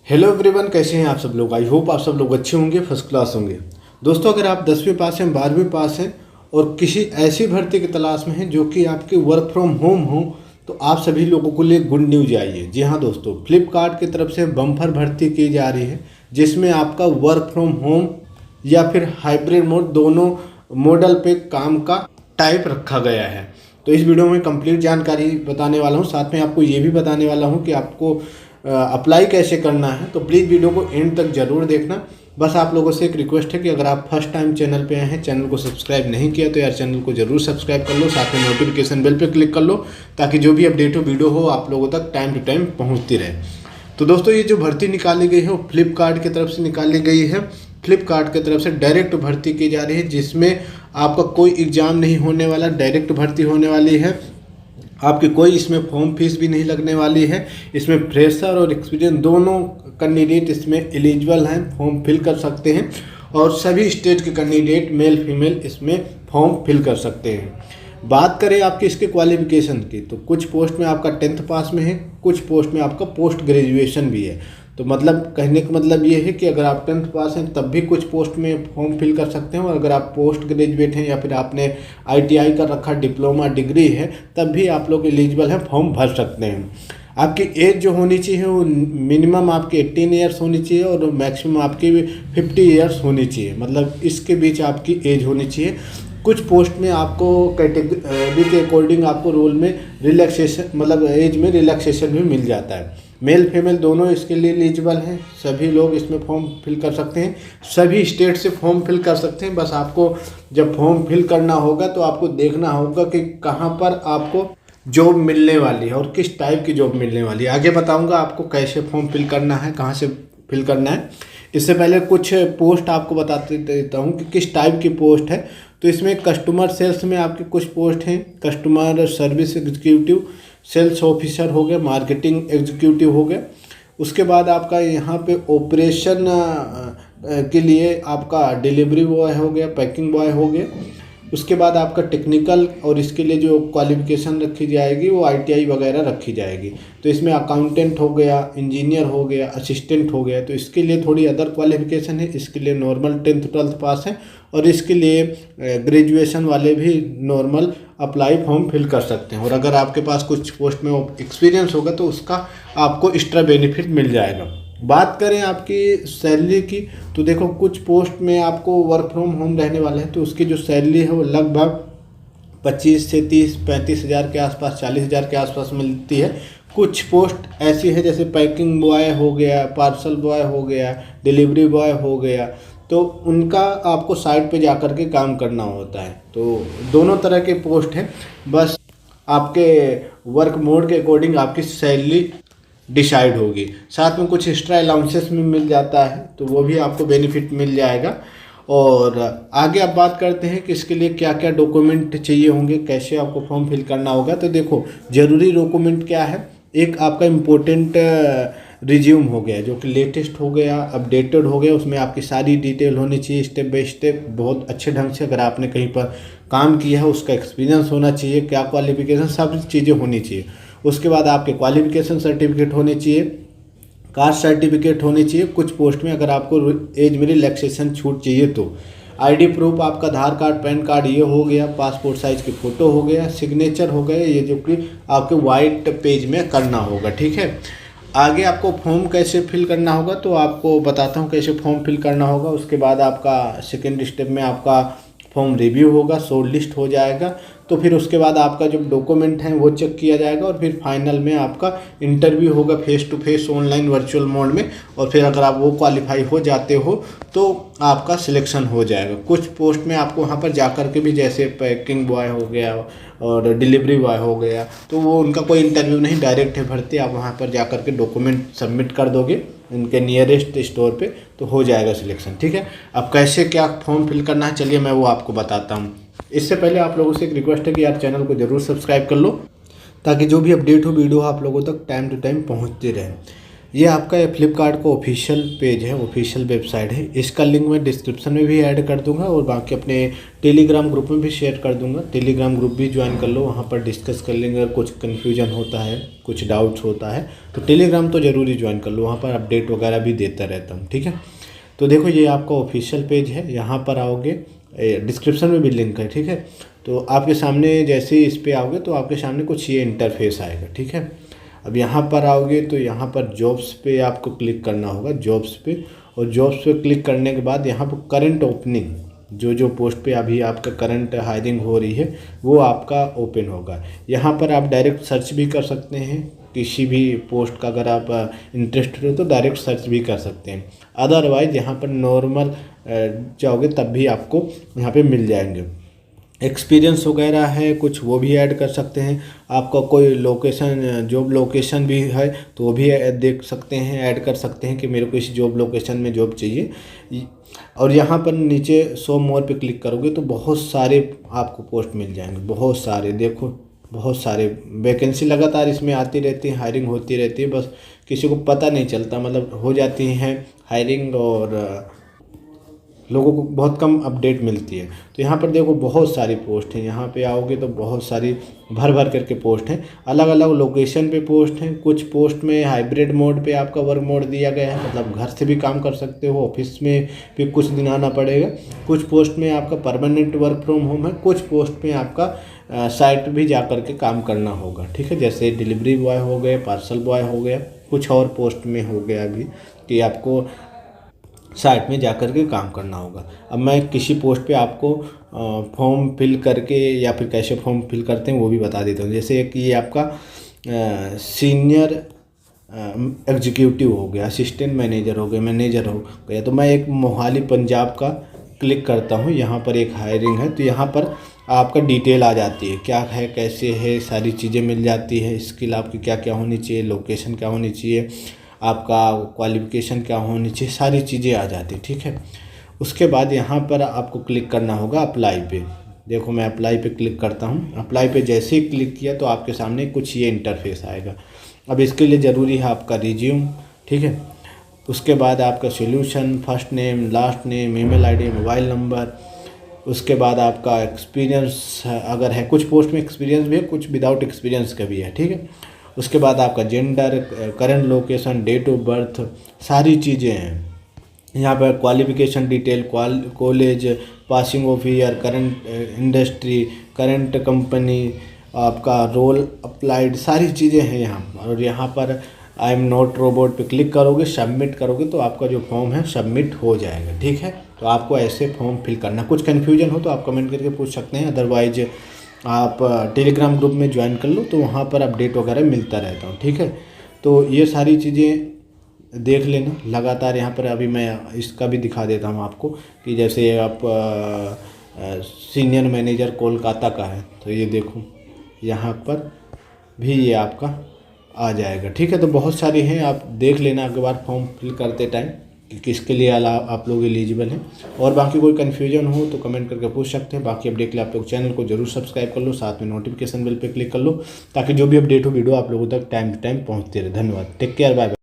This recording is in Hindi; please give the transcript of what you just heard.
हेलो एवरीवन, कैसे हैं आप सब लोग। आई होप आप सब लोग अच्छे होंगे, फर्स्ट क्लास होंगे। दोस्तों, अगर आप 10वीं पास हैं, 12वीं पास हैं और किसी ऐसी भर्ती की तलाश में हैं जो कि आपके वर्क फ्रॉम होम हो, तो आप सभी लोगों को लिए गुड न्यूज़ आई है। जी हाँ दोस्तों, फ्लिपकार्ट की तरफ से बम्पर भर्ती की जा रही है जिसमें आपका वर्क फ्रॉम होम या फिर हाइब्रिड मोड दोनों मॉडल पे काम का टाइप रखा गया है। तो इस वीडियो में कंप्लीट जानकारी बताने वाला हूँ, साथ में आपको ये भी बताने वाला हूँ कि आपको अप्लाई कैसे करना है। तो प्लीज़ वीडियो को एंड तक जरूर देखना। बस आप लोगों से एक रिक्वेस्ट है कि अगर आप फर्स्ट टाइम चैनल पे आए हैं, चैनल को सब्सक्राइब नहीं किया तो यार चैनल को जरूर सब्सक्राइब कर लो, साथ में नोटिफिकेशन बेल पे क्लिक कर लो ताकि जो भी अपडेट हो वीडियो हो आप लोगों तक टाइम टू टाइम पहुँचती रहे। तो दोस्तों, ये जो भर्ती निकाली गई है वो फ्लिपकार्ट की तरफ से निकाली गई है। फ्लिपकार्ट की तरफ से डायरेक्ट भर्ती की जा रही है जिसमें आपका कोई एग्ज़ाम नहीं होने वाला, डायरेक्ट भर्ती होने वाली है। आपकी कोई इसमें फॉर्म फीस भी नहीं लगने वाली है। इसमें फ्रेशर और एक्सपीरियंस दोनों कैंडिडेट इसमें एलिजिबल हैं, फॉर्म फिल कर सकते हैं और सभी स्टेट के कैंडिडेट मेल फीमेल इसमें फॉर्म फिल कर सकते हैं। बात करें आपकी इसके क्वालिफिकेशन की, तो कुछ पोस्ट में आपका 10th पास में है, कुछ पोस्ट में आपका पोस्ट ग्रेजुएशन भी है। तो मतलब कहने का मतलब ये है कि अगर आप 10th पास हैं तब भी कुछ पोस्ट में फॉर्म फिल कर सकते हैं, और अगर आप पोस्ट ग्रेजुएट हैं या फिर आपने ITI कर रखा, डिप्लोमा डिग्री है, तब भी आप लोग एलिजिबल हैं, फॉर्म भर सकते हैं। आपकी एज जो होनी चाहिए वो मिनिमम आपकी 18 ईयर्स होनी चाहिए और मैक्सिमम आपकी 50 ईयर्स होनी चाहिए, मतलब इसके बीच आपकी एज होनी चाहिए। कुछ पोस्ट में आपको कैटेगरी के अकॉर्डिंग आपको रोल में रिलैक्सेशन, मतलब एज में रिलैक्सेशन भी मिल जाता है। मेल फीमेल दोनों इसके लिए एलिजिबल हैं, सभी लोग इसमें फॉर्म फिल कर सकते हैं, सभी स्टेट से फॉर्म फिल कर सकते हैं। बस आपको जब फॉर्म फिल करना होगा तो आपको देखना होगा कि कहाँ पर आपको जॉब मिलने वाली है और किस टाइप की जॉब मिलने वाली है। आगे बताऊंगा आपको कैसे फॉर्म फिल करना है, कहाँ से फिल करना है। इससे पहले कुछ पोस्ट आपको बता देता हूँ कि किस टाइप की पोस्ट है। तो इसमें कस्टमर सेल्स में आपके कुछ पोस्ट हैं, customer service executive, sales officer हो गया, मार्केटिंग एग्जीक्यूटिव हो गया। उसके बाद आपका यहाँ पे ऑपरेशन के लिए आपका डिलीवरी बॉय हो गया, पैकिंग बॉय हो गया। उसके बाद आपका टेक्निकल, और इसके लिए जो क्वालिफिकेशन रखी जाएगी वो ITI वगैरह रखी जाएगी। तो इसमें अकाउंटेंट हो गया, इंजीनियर हो गया, असिस्टेंट हो गया। तो इसके लिए थोड़ी अदर क्वालिफिकेशन है, इसके लिए नॉर्मल 10th 12th पास है, और इसके लिए ग्रेजुएशन वाले भी नॉर्मल अप्लाई फॉर्म फिल कर सकते हैं। और अगर आपके पास कुछ पोस्ट में एक्सपीरियंस होगा तो उसका आपको एक्स्ट्रा बेनिफिट मिल जाएगा। बात करें आपकी सैलरी की, तो देखो कुछ पोस्ट में आपको वर्क फ्रॉम होम रहने वाला है, तो उसकी जो सैलरी है वो लगभग 25 से 30-35 हज़ार के आसपास, 40 हज़ार के आसपास मिलती है। कुछ पोस्ट ऐसी है जैसे पैकिंग बॉय हो गया, पार्सल बॉय हो गया, डिलीवरी बॉय हो गया, तो उनका आपको साइट पे जा कर के काम करना होता है। तो दोनों तरह के पोस्ट हैं, बस आपके वर्क मोड के अकॉर्डिंग आपकी सैलरी डिसाइड होगी। साथ में कुछ एक्स्ट्रा अलाउंसेस में मिल जाता है, तो वो भी आपको बेनिफिट मिल जाएगा। और आगे आप बात करते हैं कि इसके लिए क्या क्या डॉक्यूमेंट चाहिए होंगे, कैसे आपको फॉर्म फिल करना होगा। तो देखो, ज़रूरी डॉक्यूमेंट क्या है, एक आपका इम्पोर्टेंट रिज्यूम हो गया जो कि लेटेस्ट हो गया, अपडेटेड हो गया, उसमें आपकी सारी डिटेल होनी चाहिए, स्टेप बाय स्टेप, बहुत अच्छे ढंग से। अगर आपने कहीं पर काम किया है उसका एक्सपीरियंस होना चाहिए, क्या क्वालिफिकेशन, सब चीज़ें होनी चाहिए। उसके बाद आपके क्वालिफिकेशन सर्टिफिकेट होने चाहिए, कास्ट सर्टिफिकेट होनी चाहिए। कुछ पोस्ट में अगर आपको एज में रिलैक्सेशन छूट चाहिए तो ID प्रूफ आपका आधार कार्ड, पैन कार्ड ये हो गया, पासपोर्ट साइज़ की फ़ोटो हो गया, सिग्नेचर हो गए, ये जो कि आपके वाइट पेज में करना होगा, ठीक है। आगे आपको फॉर्म कैसे फिल करना होगा तो आपको बताता हूँ कैसे फॉर्म फिल करना होगा। उसके बाद आपका सेकेंड स्टेप में आपका फॉर्म रिव्यू होगा, शॉर्ट लिस्ट हो जाएगा। तो फिर उसके बाद आपका जो डॉक्यूमेंट हैं वो चेक किया जाएगा और फिर फाइनल में आपका इंटरव्यू होगा face to face, online virtual mode में। और फिर अगर आप वो क्वालिफाई हो जाते हो तो आपका सिलेक्शन हो जाएगा। कुछ पोस्ट में आपको वहाँ पर जाकर के भी, जैसे पैकिंग बॉय हो गया और डिलीवरी बॉय हो गया, तो वो उनका कोई इंटरव्यू नहीं, डायरेक्ट है भर्ती। आप वहाँ पर जाकर के डॉक्यूमेंट सबमिट कर दोगे इनके नियरेस्ट स्टोर पे, तो हो जाएगा सिलेक्शन, ठीक है। अब कैसे क्या फॉर्म फिल करना है, चलिए मैं वो आपको बताता हूँ। इससे पहले आप लोगों से एक रिक्वेस्ट है कि यार चैनल को जरूर सब्सक्राइब कर लो ताकि जो भी अपडेट हो वीडियो आप लोगों तक टाइम टू टाइम पहुँचती रहे। ये आपका फ्लिपकार्ट का ऑफिशियल पेज है, ऑफिशियल वेबसाइट है। इसका लिंक मैं डिस्क्रिप्शन में भी ऐड कर दूंगा और बाकी अपने टेलीग्राम ग्रुप में भी शेयर कर दूंगा। टेलीग्राम ग्रुप भी ज्वाइन कर लो, वहाँ पर डिस्कस कर लेंगे। अगर कुछ कन्फ्यूजन होता है, कुछ डाउट्स होता है तो टेलीग्राम तो ज़रूरी ज्वाइन कर लो, वहाँ पर अपडेट वगैरह भी देता रहता हूँ, ठीक है। तो देखो ये आपका ऑफिशियल पेज है, यहाँ पर आओगे, डिस्क्रिप्शन में भी लिंक है, ठीक है। तो आपके सामने जैसे ही इस पर आओगे तो आपके सामने कुछ ये इंटरफेस आएगा, ठीक है। अब यहाँ पर आओगे तो यहाँ पर जॉब्स पे आपको क्लिक करना होगा, जॉब्स पे। और जॉब्स पे क्लिक करने के बाद यहाँ पर करंट ओपनिंग, जो पोस्ट पे अभी आपका करंट हायरिंग हो रही है वो आपका ओपन होगा। यहाँ पर आप डायरेक्ट सर्च भी कर सकते हैं किसी भी पोस्ट का, अगर आप इंटरेस्टेड हो तो डायरेक्ट सर्च भी कर सकते हैं। अदरवाइज यहाँ पर नॉर्मल जाओगे तब भी आपको यहाँ पे मिल जाएंगे। एक्सपीरियंस वगैरह है कुछ, वो भी ऐड कर सकते हैं। आपका कोई लोकेशन, जॉब लोकेशन भी है तो वो भी देख सकते हैं, ऐड कर सकते हैं कि मेरे को इस जॉब लोकेशन में जॉब चाहिए। और यहाँ पर नीचे शो मोर पे क्लिक करोगे तो बहुत सारे आपको पोस्ट मिल जाएंगे, बहुत सारे। देखो बहुत सारे वैकेंसी लगातार इसमें आती रहती है, हायरिंग होती रहती है, बस किसी को पता नहीं चलता, मतलब हो जाती हैं हायरिंग और लोगों को बहुत कम अपडेट मिलती है। तो यहाँ पर देखो बहुत सारी पोस्ट हैं, यहाँ पे आओगे तो बहुत सारी भर भर करके पोस्ट हैं, अलग अलग लोकेशन पे पोस्ट हैं। कुछ पोस्ट में हाइब्रिड मोड पे आपका वर्क मोड दिया गया है, मतलब घर से भी काम कर सकते हो, ऑफिस में भी कुछ दिन आना पड़ेगा। कुछ पोस्ट में आपका परमानेंट वर्क फ्रॉम होम है, कुछ पोस्ट में आपका साइट भी जा कर के काम करना होगा, ठीक है। जैसे डिलीवरी बॉय हो गए, पार्सल बॉय हो गया, कुछ और पोस्ट में हो गया अभी कि आपको साइट में जा कर के काम करना होगा। अब मैं किसी पोस्ट पे आपको फॉर्म फिल करके या फिर कैसे फॉर्म फिल करते हैं वो भी बता देता हूँ। जैसे एक ये आपका सीनियर एग्जीक्यूटिव हो गया, असिस्टेंट मैनेजर हो गया, मैनेजर हो गया। तो मैं एक मोहाली पंजाब का क्लिक करता हूँ, यहाँ पर एक हायरिंग है तो यहाँ पर आपका डिटेल आ जाती है, क्या है कैसे है, सारी चीज़ें मिल जाती है। स्किल आपकी क्या क्या होनी चाहिए, लोकेशन क्या होनी चाहिए, आपका क्वालिफ़िकेशन क्या होनी चाहिए, सारी चीज़ें आ जाती, ठीक है। उसके बाद यहाँ पर आपको क्लिक करना होगा अप्लाई पे। देखो मैं अप्लाई पे क्लिक करता हूँ। अप्लाई पे जैसे ही क्लिक किया तो आपके सामने कुछ ये इंटरफेस आएगा। अब इसके लिए ज़रूरी है आपका रिज्यूम, ठीक है। उसके बाद आपका solution, first name, last name, email ID, mobile number. उसके बाद आपका एक्सपीरियंस अगर है, कुछ पोस्ट में एक्सपीरियंस भी है, कुछ विदाउट एक्सपीरियंस का भी है, ठीक है। उसके बाद आपका gender, current location, date of birth, सारी चीज़ें हैं यहाँ पर। Qualification detail, college, passing of year, current industry, current company, आपका रोल अप्लाइड, सारी चीज़ें हैं यहाँ। और यहाँ पर आई एम नॉट रोबोट पे क्लिक करोगे, सबमिट करोगे तो आपका जो फॉर्म है सबमिट हो जाएगा, ठीक है। तो आपको ऐसे फॉर्म फिल करना। कुछ कन्फ्यूजन हो तो आप कमेंट करके पूछ सकते हैं, अदरवाइज आप टेलीग्राम ग्रुप में ज्वाइन कर लो तो वहाँ पर अपडेट वगैरह मिलता रहता हूँ, ठीक है। तो ये सारी चीज़ें देख लेना लगातार। यहाँ पर अभी मैं इसका भी दिखा देता हूँ आपको कि जैसे आप सीनियर मैनेजर कोलकाता का है तो ये देखो यहाँ पर भी ये आपका आ जाएगा, ठीक है। तो बहुत सारी हैं, आप देख लेना अगली बार फॉर्म फिल करते टाइम कि किसके लिए आप लोग एलिजिबल हैं। और बाकी कोई कन्फ्यूजन हो तो कमेंट करके पूछ सकते हैं। बाकी अपडेट के लिए आप लोग चैनल को जरूर सब्सक्राइब कर लो, साथ में नोटिफिकेशन बेल पे क्लिक कर लो ताकि जो भी अपडेट हो वीडियो आप लोगों तक टाइम टू टाइम पहुंचते रहे। धन्यवाद, टेक केयर, बाय बाय।